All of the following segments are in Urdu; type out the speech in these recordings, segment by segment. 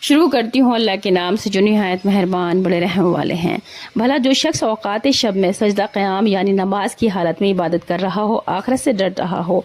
شروع کرتی ہوں اللہ کے نام سے جو نہایت مہربان بڑے رحم والے ہیں۔ بھلا جو شخص اوقات شب میں سجدہ قیام یعنی نماز کی حالت میں عبادت کر رہا ہو، آخرت سے ڈر رہا ہو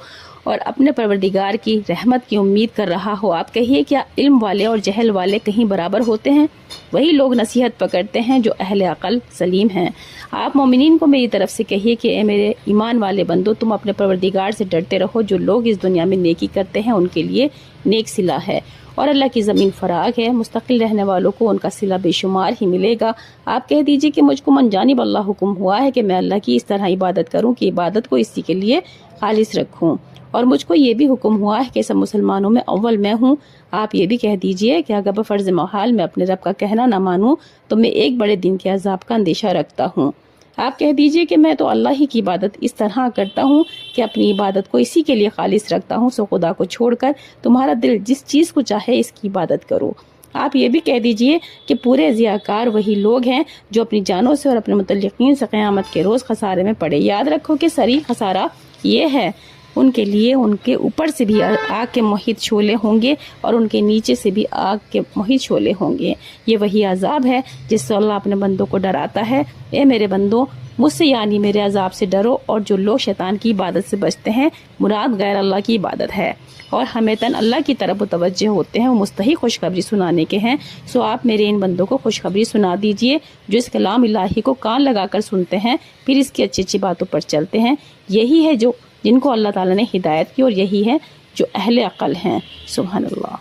اور اپنے پروردگار کی رحمت کی امید کر رہا ہو، آپ کہیے کیا علم والے اور جہل والے کہیں برابر ہوتے ہیں؟ وہی لوگ نصیحت پکڑتے ہیں جو اہل عقل سلیم ہیں۔ آپ مومنین کو میری طرف سے کہیے کہ اے میرے ایمان والے بندو، تم اپنے پروردگار سے ڈرتے رہو۔ جو لوگ اس دنیا میں نیکی کرتے ہیں ان کے لیے نیک صلہ ہے، اور اللہ کی زمین فراغ ہے، مستقل رہنے والوں کو ان کا صلہ بے شمار ہی ملے گا۔ آپ کہہ دیجئے کہ مجھ کو من جانب اللہ حکم ہوا ہے کہ میں اللہ کی اس طرح عبادت کروں کہ عبادت کو اسی کے لیے خالص رکھوں، اور مجھ کو یہ بھی حکم ہوا ہے کہ سب مسلمانوں میں اول میں ہوں۔ آپ یہ بھی کہہ دیجئے کہ اگر بفرض محال میں اپنے رب کا کہنا نہ مانوں تو میں ایک بڑے دن کے عذاب کا اندیشہ رکھتا ہوں۔ آپ کہہ دیجئے کہ میں تو اللہ ہی کی عبادت اس طرح کرتا ہوں کہ اپنی عبادت کو اسی کے لیے خالص رکھتا ہوں، سو خدا کو چھوڑ کر تمہارا دل جس چیز کو چاہے اس کی عبادت کرو۔ آپ یہ بھی کہہ دیجئے کہ پورے ضیاءکار وہی لوگ ہیں جو اپنی جانوں سے اور اپنے متعلقین سے قیامت کے روز خسارے میں پڑے۔ یاد رکھو کہ صریح خسارہ یہ ہے، ان کے لیے ان کے اوپر سے بھی آگ کے محیط شعلے ہوں گے اور ان کے نیچے سے بھی آگ کے محیط شعلے ہوں گے۔ یہ وہی عذاب ہے جس سے اللہ اپنے بندوں کو ڈراتا ہے۔ اے میرے بندوں، مجھ سے یعنی میرے عذاب سے ڈرو، اور جو لوگ شیطان کی عبادت سے بچتے ہیں، مراد غیر اللہ کی عبادت ہے، اور ہمیتاً اللہ کی طرف متوجہ ہوتے ہیں، وہ مستحق خوشخبری سنانے کے ہیں۔ سو آپ میرے ان بندوں کو خوشخبری سنا دیجئے جو اس کلام الہی کو کان لگا کر سنتے ہیں، پھر اس کی اچھی اچھی باتوں پر چلتے ہیں۔ یہی ہے جو جن کو اللہ تعالیٰ نے ہدایت کی، اور یہی ہے جو اہل عقل ہیں۔ سبحان اللہ۔